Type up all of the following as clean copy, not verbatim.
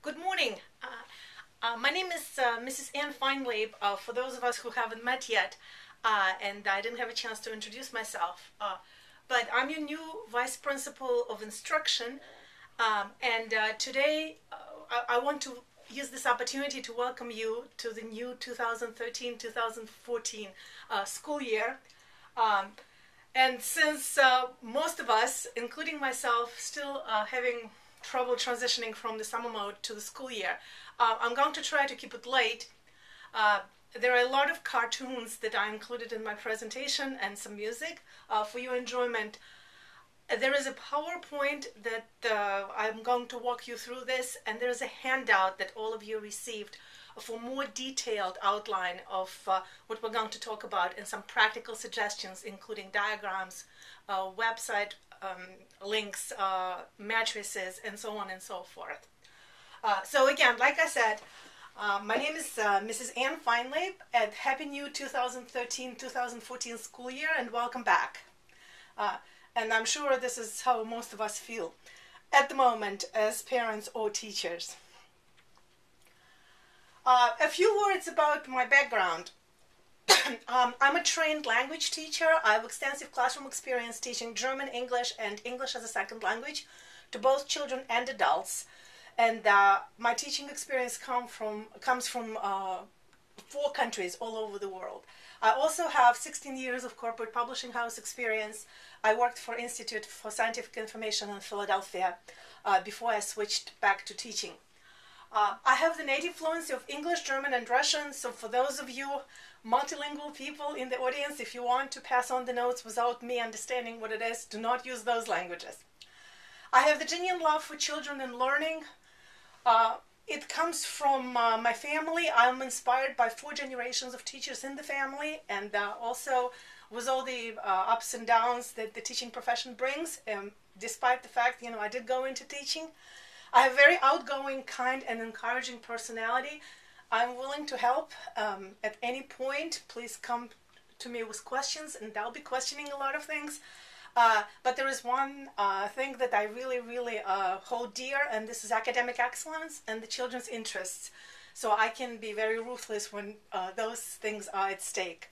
Good morning. My name is Mrs. Ann Feinleib, for those of us who haven't met yet, and I didn't have a chance to introduce myself. But I'm your new Vice Principal of Instruction, and today I want to use this opportunity to welcome you to the new 2013-2014 school year. And since most of us, including myself, still having trouble transitioning from the summer mode to the school year, I'm going to try to keep it light. There are a lot of cartoons that I included in my presentation and some music for your enjoyment. There is a PowerPoint that I'm going to walk you through this, and there's a handout that all of you received for more detailed outline of what we're going to talk about and some practical suggestions, including diagrams, website links, matrices, and so on and so forth. So again, like I said, my name is Mrs. Ann Feinleib, and Happy New 2013-2014 school year, and welcome back. And I'm sure this is how most of us feel at the moment as parents or teachers. A few words about my background. I'm a trained language teacher. I have extensive classroom experience teaching German, English, and English as a second language to both children and adults. And my teaching experience comes from 4 countries all over the world. I also have 16 years of corporate publishing house experience. I worked for Institute for Scientific Information in Philadelphia before I switched back to teaching. I have the native fluency of English, German, and Russian, so for those of you multilingual people in the audience, if you want to pass on the notes without me understanding what it is, do not use those languages. I have the genuine love for children and learning. It comes from my family. I'm inspired by 4 generations of teachers in the family, and also with all the ups and downs that the teaching profession brings, despite the fact, I did go into teaching. I have a very outgoing, kind, and encouraging personality. I'm willing to help at any point. Please come to me with questions, and I'll be questioning a lot of things. But there is one thing that I really hold dear, and this is academic excellence and the children's interests. So I can be very ruthless when those things are at stake.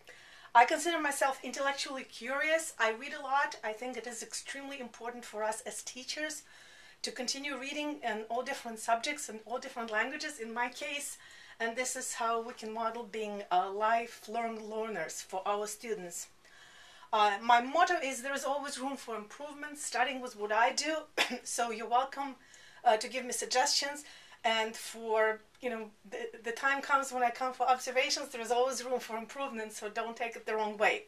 I consider myself intellectually curious. I read a lot. I think it is extremely important for us as teachers to continue reading in all different subjects and all different languages in my case, and this is how we can model being lifelong learners for our students. My motto is there is always room for improvement, starting with what I do, so you're welcome to give me suggestions, and for, the time comes when I come for observations, there is always room for improvement, so don't take it the wrong way.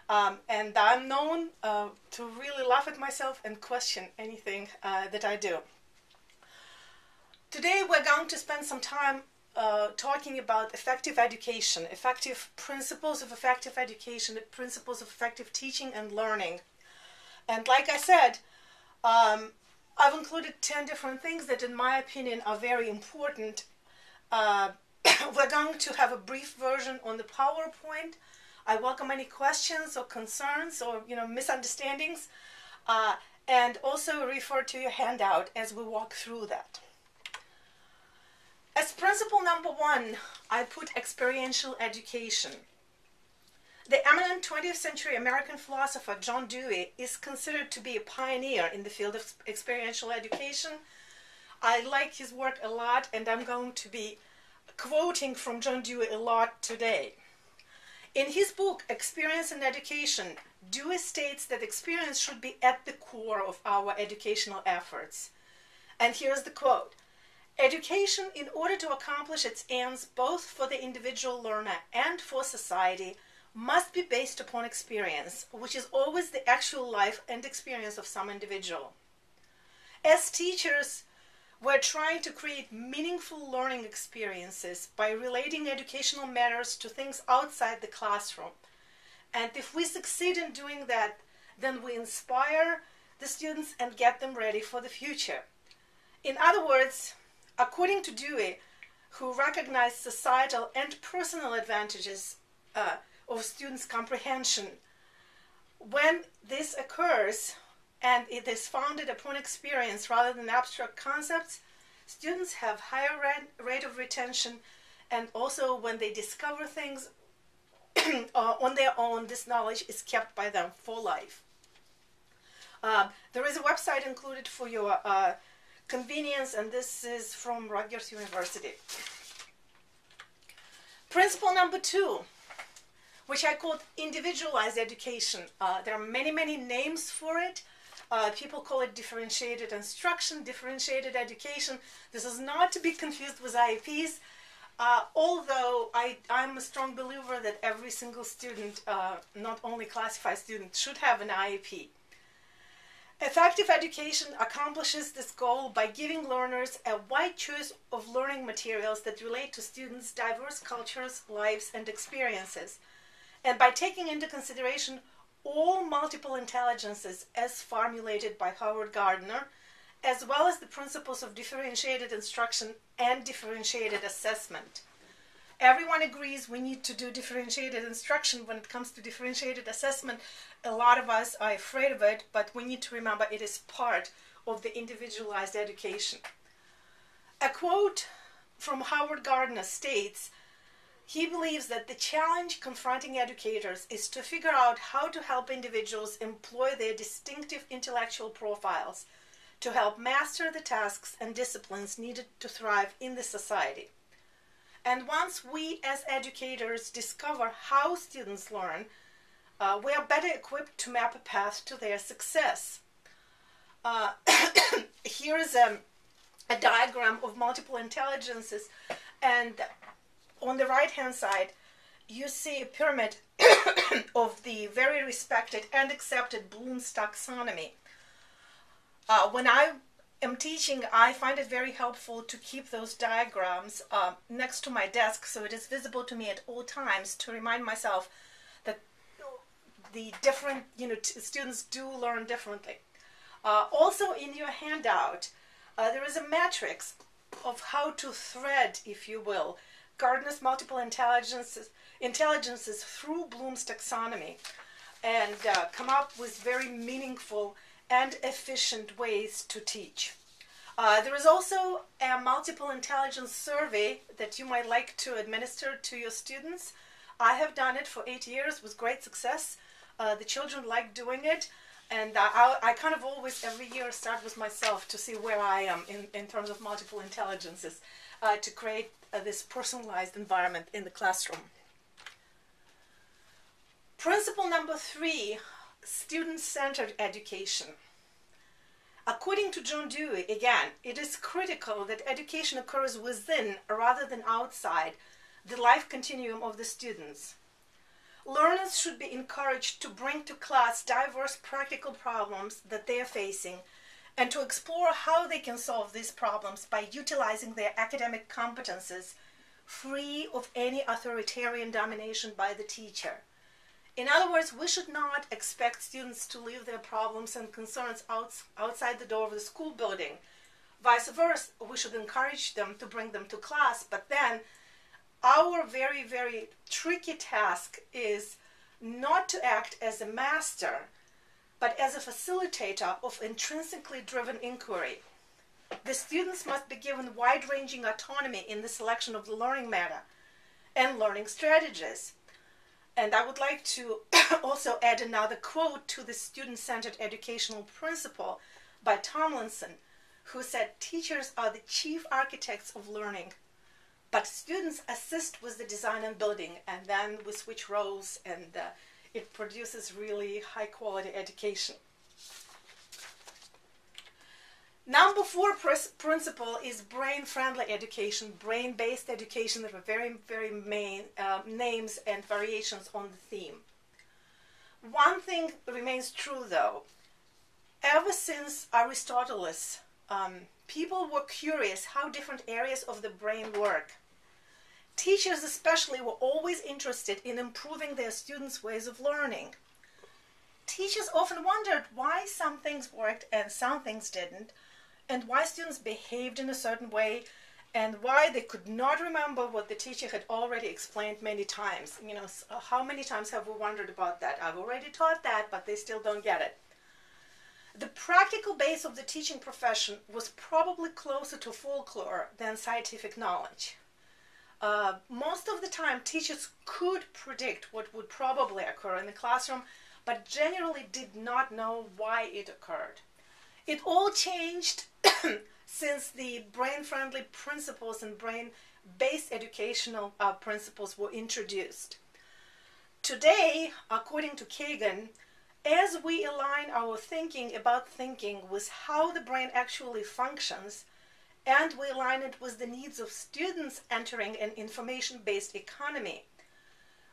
And I'm known to really laugh at myself and question anything that I do. Today we're going to spend some time talking about effective education, effective principles of effective education, principles of effective teaching and learning. And like I said, I've included 10 different things that in my opinion are very important. We're going to have a brief version on the PowerPoint. I welcome any questions or concerns or misunderstandings, and also refer to your handout as we walk through that. As principle number 1, I put experiential education. The eminent 20th century American philosopher John Dewey is considered to be a pioneer in the field of experiential education. I like his work a lot, and I'm going to be quoting from John Dewey a lot today. In his book, Experience and Education, Dewey states that experience should be at the core of our educational efforts. And here's the quote: "Education, in order to accomplish its ends both for the individual learner and for society, must be based upon experience, which is always the actual life and experience of some individual." As teachers, we're trying to create meaningful learning experiences by relating educational matters to things outside the classroom. And if we succeed in doing that, then we inspire the students and get them ready for the future. In other words, according to Dewey, who recognized societal and personal advantages of students' comprehension, when this occurs, and it is founded upon experience rather than abstract concepts, students have higher rate of retention, and also when they discover things on their own, this knowledge is kept by them for life. There is a website included for your convenience, and this is from Rutgers University. Principle number 2, which I called individualized education. There are many, many names for it. People call it differentiated instruction, differentiated education. This is not to be confused with IEPs, although I'm a strong believer that every single student, not only classified student, should have an IEP. Effective education accomplishes this goal by giving learners a wide choice of learning materials that relate to students' diverse cultures, lives, and experiences, and by taking into consideration all multiple intelligences as formulated by Howard Gardner, as well as the principles of differentiated instruction and differentiated assessment. Everyone agrees we need to do differentiated instruction. When it comes to differentiated assessment, a lot of us are afraid of it, but we need to remember it is part of the individualized education. A quote from Howard Gardner states, he believes that the challenge confronting educators is to figure out how to help individuals employ their distinctive intellectual profiles to help master the tasks and disciplines needed to thrive in the society. And once we as educators discover how students learn, we are better equipped to map a path to their success. Here is a diagram of multiple intelligences, and on the right-hand side, you see a pyramid of the very respected and accepted Bloom's taxonomy. When I am teaching, I find it very helpful to keep those diagrams next to my desk so it is visible to me at all times to remind myself that the different, students do learn differently. Also in your handout, there is a matrix of how to thread, if you will, Gardner's multiple intelligences through Bloom's taxonomy and come up with very meaningful and efficient ways to teach. There is also a multiple intelligence survey that you might like to administer to your students. I have done it for 8 years with great success. The children like doing it, and I kind of always every year start with myself to see where I am in terms of multiple intelligences to create this personalized environment in the classroom. Principle number 3, student-centered education. According to John Dewey, again, it is critical that education occurs within rather than outside the life continuum of the students. Learners should be encouraged to bring to class diverse practical problems that they are facing and to explore how they can solve these problems by utilizing their academic competences free of any authoritarian domination by the teacher. In other words, we should not expect students to leave their problems and concerns outside the door of the school building. Vice versa, we should encourage them to bring them to class, but then our very, very tricky task is not to act as a master, but as a facilitator of intrinsically driven inquiry. The students must be given wide-ranging autonomy in the selection of the learning matter and learning strategies. And I would like to also add another quote to the student-centered educational principle by Tomlinson, who said, "Teachers are the chief architects of learning, but students assist with the design and building," and then we switch roles, and it produces really high-quality education. Number 4 principle is brain-friendly education, brain-based education. There are very, very main names and variations on the theme. One thing remains true, though. Ever since Aristotle, people were curious how different areas of the brain work. Teachers especially were always interested in improving their students' ways of learning. Teachers often wondered why some things worked and some things didn't, and why students behaved in a certain way, and why they could not remember what the teacher had already explained many times. How many times have we wondered about that? I've already taught that, but they still don't get it. The practical base of the teaching profession was probably closer to folklore than scientific knowledge. Most of the time, teachers could predict what would probably occur in the classroom, but generally did not know why it occurred. It all changed since the brain-friendly principles and brain-based educational principles were introduced. Today, according to Kagan, as we align our thinking about thinking with how the brain actually functions, and we align it with the needs of students entering an information-based economy,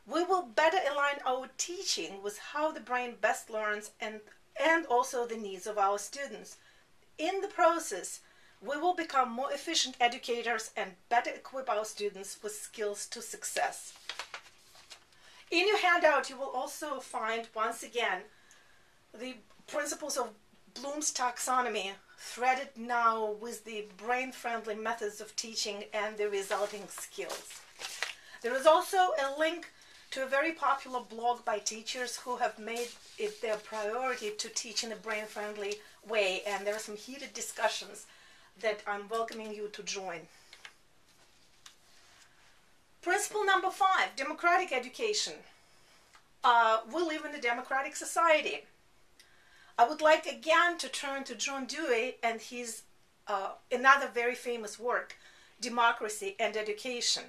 we will better align our teaching with how the brain best learns and also the needs of our students. In the process, we will become more efficient educators and better equip our students with skills to success. In your handout, you will also find, once again, the principles of Bloom's taxonomy threaded now with the brain-friendly methods of teaching and the resulting skills. There is also a link to a very popular blog by teachers who have made it their priority to teach in a brain-friendly way, and there are some heated discussions that I'm welcoming you to join. Principle number 5, democratic education. We live in a democratic society. I would like again to turn to John Dewey and his another very famous work, Democracy and Education.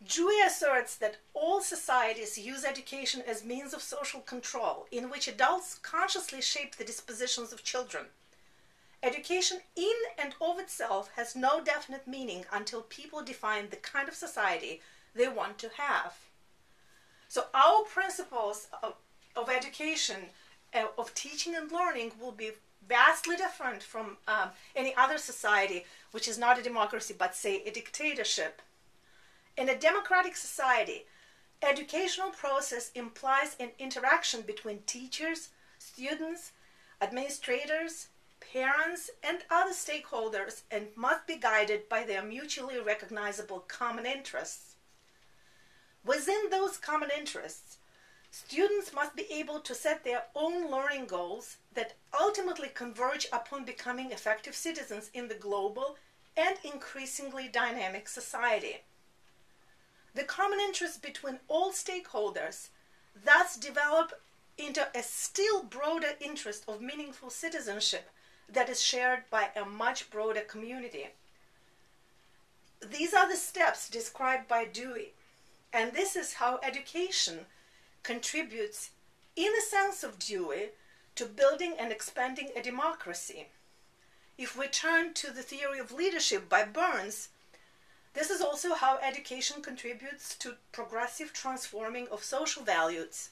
Dewey asserts that all societies use education as means of social control, in which adults consciously shape the dispositions of children. Education in and of itself has no definite meaning until people define the kind of society they want to have. So our principles of education, of teaching and learning, will be vastly different from any other society which is not a democracy but, say, a dictatorship. In a democratic society, educational process implies an interaction between teachers, students, administrators, parents, and other stakeholders, and must be guided by their mutually recognizable common interests. Within those common interests, students must be able to set their own learning goals that ultimately converge upon becoming effective citizens in the global and increasingly dynamic society. The common interests between all stakeholders thus develop into a still broader interest of meaningful citizenship that is shared by a much broader community. These are the steps described by Dewey, and this is how education contributes, in the sense of Dewey, to building and expanding a democracy. If we turn to the theory of leadership by Burns, this is also how education contributes to progressive transforming of social values.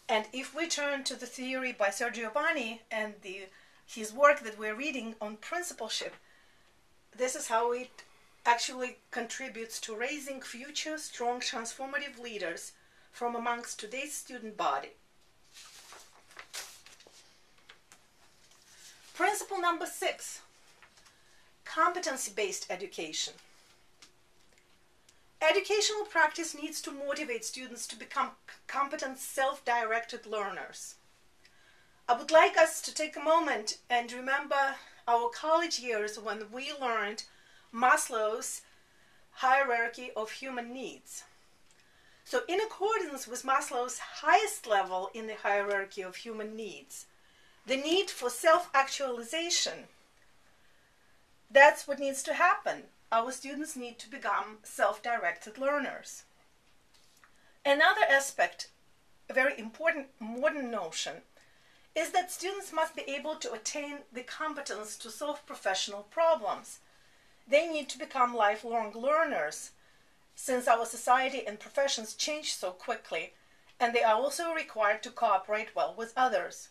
And if we turn to the theory by Sergio Giovanni and his work that we're reading on principalship, this is how it actually contributes to raising future strong transformative leaders from amongst today's student body. Principle number 6, competency-based education. Educational practice needs to motivate students to become competent, self-directed learners. I would like us to take a moment and remember our college years when we learned Maslow's hierarchy of human needs. So in accordance with Maslow's highest level in the hierarchy of human needs, the need for self-actualization, that's what needs to happen. Our students need to become self-directed learners. Another aspect, a very important modern notion, is that students must be able to attain the competence to solve professional problems. They need to become lifelong learners, since our society and professions change so quickly, and they are also required to cooperate well with others.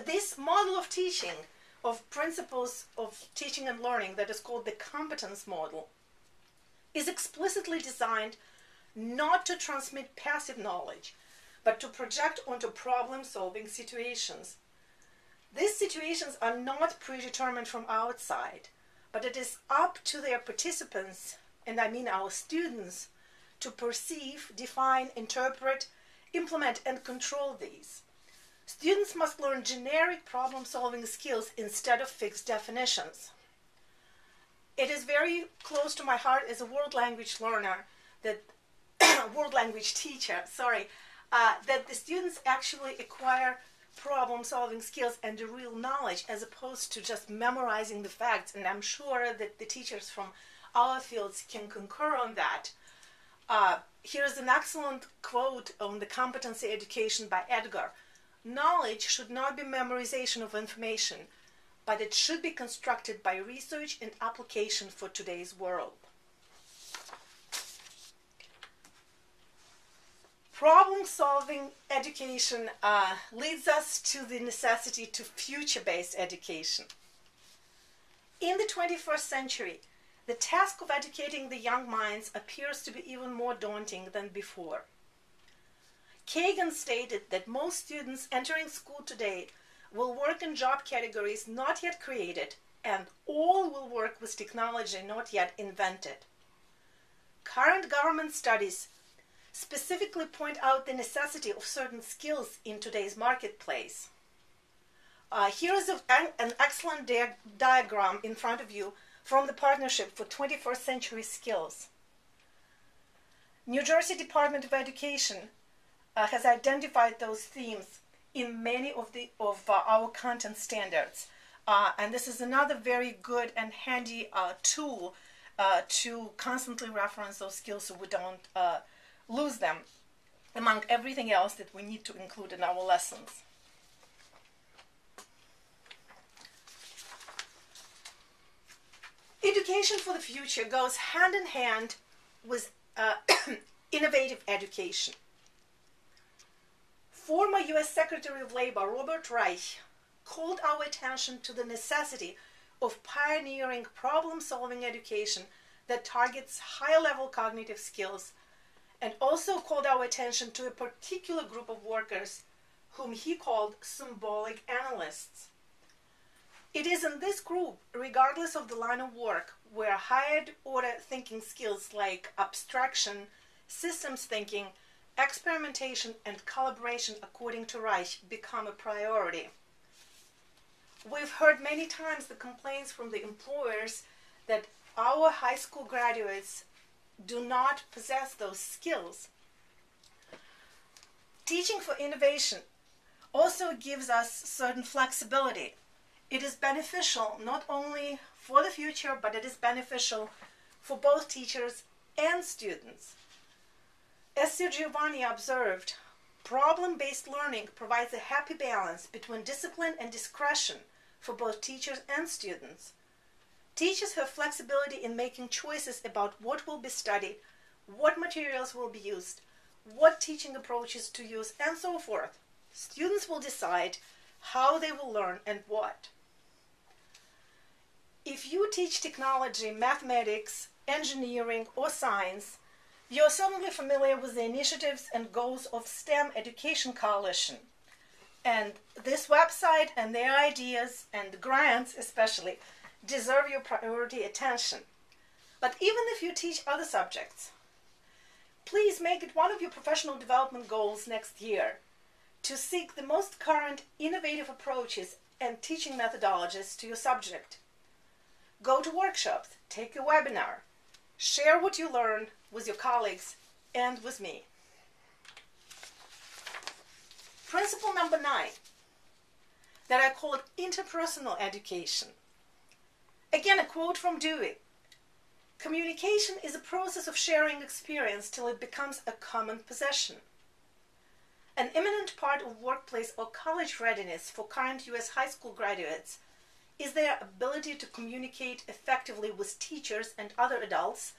This model of teaching, of principles of teaching and learning that is called the competence model, is explicitly designed not to transmit passive knowledge, but to project onto problem-solving situations. These situations are not predetermined from outside, but it is up to their participants, and I mean our students, to perceive, define, interpret, implement, and control these. Students must learn generic problem-solving skills instead of fixed definitions. It is very close to my heart as a world language learner, that world language teacher, that the students actually acquire problem-solving skills and the real knowledge as opposed to just memorizing the facts. And I'm sure that the teachers from our fields can concur on that. Here's an excellent quote on the competency education by Edgar. Knowledge should not be memorization of information, but it should be constructed by research and application for today's world. Problem-solving education leads us to the necessity to future-based education. In the 21st century, the task of educating the young minds appears to be even more daunting than before. Kagan stated that most students entering school today will work in job categories not yet created, and all will work with technology not yet invented. Current government studies specifically point out the necessity of certain skills in today's marketplace. Here is an excellent diagram in front of you from the Partnership for 21st Century Skills. New Jersey Department of Education has identified those themes in many of our content standards. And this is another very good and handy tool to constantly reference those skills so we don't lose them among everything else that we need to include in our lessons. Education for the future goes hand in hand with innovative education. Former U.S. Secretary of Labor Robert Reich called our attention to the necessity of pioneering problem-solving education that targets high-level cognitive skills, and also called our attention to a particular group of workers whom he called symbolic analysts. It is in this group, regardless of the line of work, where higher-order thinking skills like abstraction, systems thinking, experimentation, and collaboration, according to Reich, become a priority. We've heard many times the complaints from the employers that our high school graduates do not possess those skills. Teaching for innovation also gives us certain flexibility. It is beneficial not only for the future, but it is beneficial for both teachers and students. As Sir Giovanni observed, problem-based learning provides a happy balance between discipline and discretion for both teachers and students. Teachers have flexibility in making choices about what will be studied, what materials will be used, what teaching approaches to use, and so forth. Students will decide how they will learn and what. If you teach technology, mathematics, engineering, or science, you're certainly familiar with the initiatives and goals of STEM Education Coalition. And this website and their ideas and grants especially deserve your priority attention. But even if you teach other subjects, please make it one of your professional development goals next year to seek the most current innovative approaches and teaching methodologies to your subject. Go to workshops, take a webinar, share what you learn with your colleagues and with me. Principle number 9, that I call it interpersonal education. Again, a quote from Dewey. Communication is a process of sharing experience till it becomes a common possession. An eminent part of workplace or college readiness for current U.S. high school graduates is their ability to communicate effectively with teachers and other adults,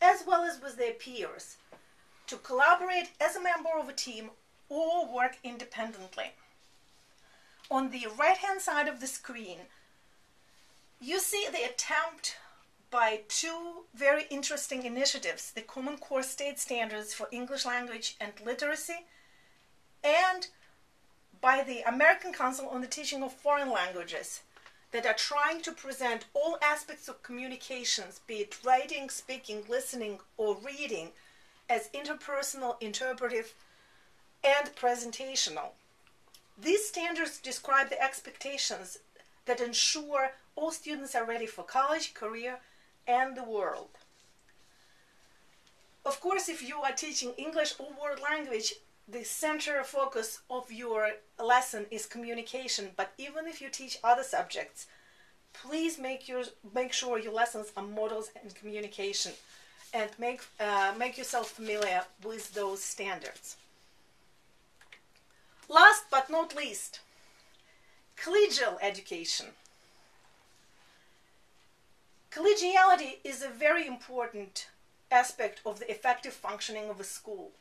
as well as with their peers, to collaborate as a member of a team or work independently. On the right-hand side of the screen, you see the attempt by two very interesting initiatives, the Common Core State Standards for English Language and Literacy, and by the American Council on the Teaching of Foreign Languages, that are trying to present all aspects of communications, be it writing, speaking, listening, or reading, as interpersonal, interpretive, and presentational. These standards describe the expectations that ensure all students are ready for college, career, and the world. Of course, if you are teaching English or world language, the center focus of your lesson is communication. But even if you teach other subjects, please make sure your lessons are models in communication, and make yourself familiar with those standards. Last but not least, collegial education. Collegiality is a very important aspect of the effective functioning of a school.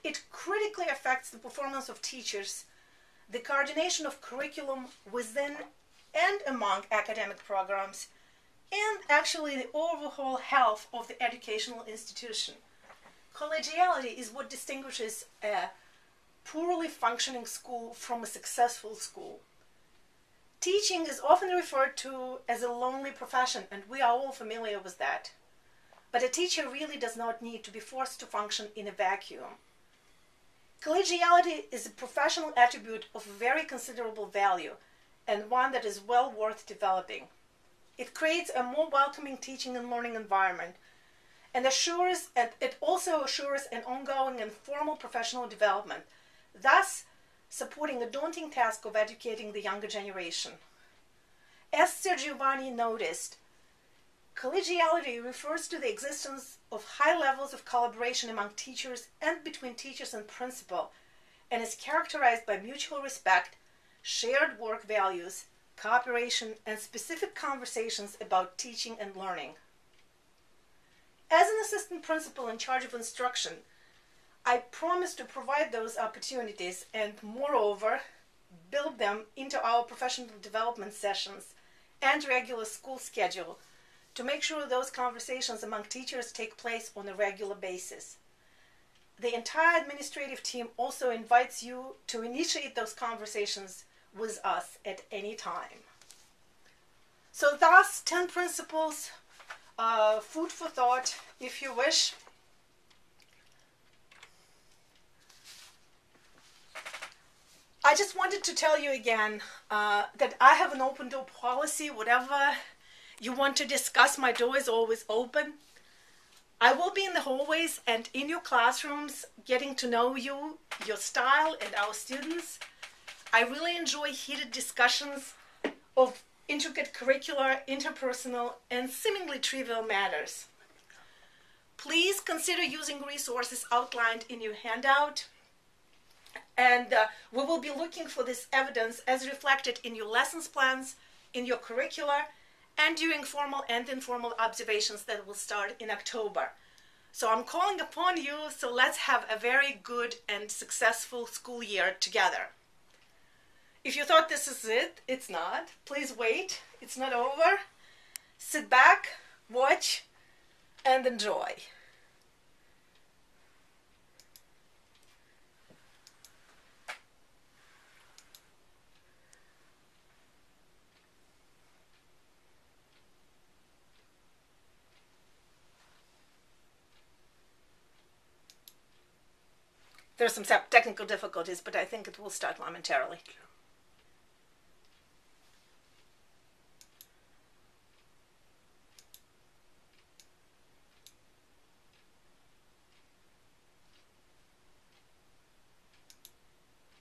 It critically affects the performance of teachers, the coordination of curriculum within and among academic programs, and actually the overall health of the educational institution. Collegiality is what distinguishes a poorly functioning school from a successful school. Teaching is often referred to as a lonely profession, and we are all familiar with that. But a teacher really does not need to be forced to function in a vacuum. Collegiality is a professional attribute of very considerable value, and one that is well worth developing. It creates a more welcoming teaching and learning environment, and it also assures an ongoing and formal professional development, thus supporting a daunting task of educating the younger generation. As Sir Giovanni noticed, collegiality refers to the existence of high levels of collaboration among teachers and between teachers and principal, and is characterized by mutual respect, shared work values, cooperation, and specific conversations about teaching and learning. As an assistant principal in charge of instruction, I promise to provide those opportunities and, moreover, build them into our professional development sessions and regular school schedule to make sure those conversations among teachers take place on a regular basis. The entire administrative team also invites you to initiate those conversations with us at any time. So thus, 10 principles, food for thought, if you wish. I just wanted to tell you again that I have an open door policy. Whatever you want to discuss, my door is always open. I will be in the hallways and in your classrooms, getting to know you, your style, and our students. I really enjoy heated discussions of intricate curricular, interpersonal, and seemingly trivial matters. Please consider using resources outlined in your handout, and we will be looking for this evidence as reflected in your lessons plans, in your curricula, and during formal and informal observations that will start in October. So I'm calling upon you, so let's have a very good and successful school year together. If you thought this is it, it's not. Please wait, it's not over. Sit back, watch, and enjoy. There's some technical difficulties, but I think it will start momentarily.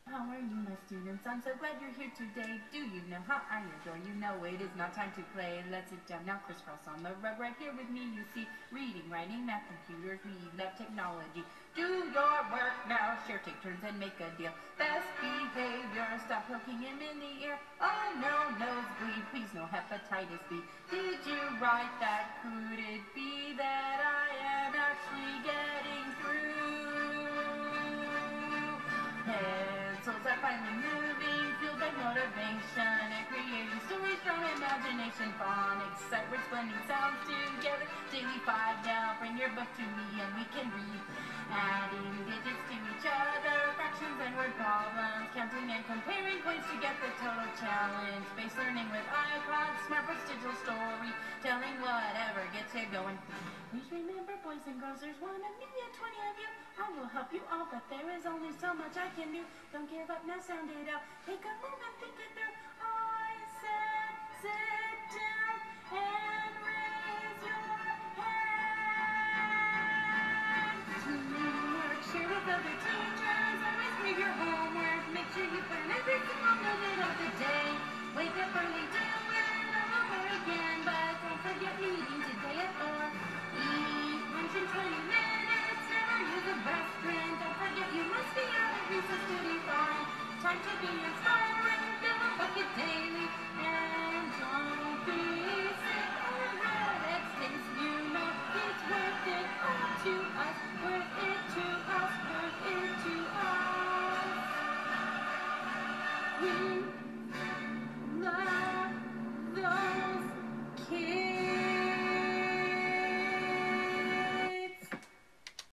How are you, my students? I'm so glad you're here today. Do you know how I adore you? No, it is not time to play. Let's sit down now, crisscross on the rug. Right here with me, you see, reading, writing, math, computers. We love technology. Do your work now. Share, take turns, and make a deal. Best behavior. Stop poking him in the ear. Oh no, nosebleed. Please, no hepatitis B. Did you write that? Could it be that I am actually getting through? Pencils are finally moving, fueled by motivation and creating stories from imagination. Phonics, sight words, blending sounds together. Daily 5 now, bring your book to me and we can read. Adding digits to each other, fractions and word problems, counting and comparing points to get the total challenge. Space learning with iPods, smartboards, digital story, telling whatever gets you going. Please remember, boys and girls, there's 1 of me and 20 of you. I will help you all, but there is only so much I can do. Don't give up, now sound it out. Take a moment, think it through. I said, sit down and raise your hand. Teamwork, share with other teachers. Always read your homework. Make sure you plan every single minute of the day. Wake up early, do it all over again. But don't forget meeting today at 4. Eat lunch in 20 minutes. Never use a restroom. Don't forget you must be out at recess to be fine. Time to be inspired.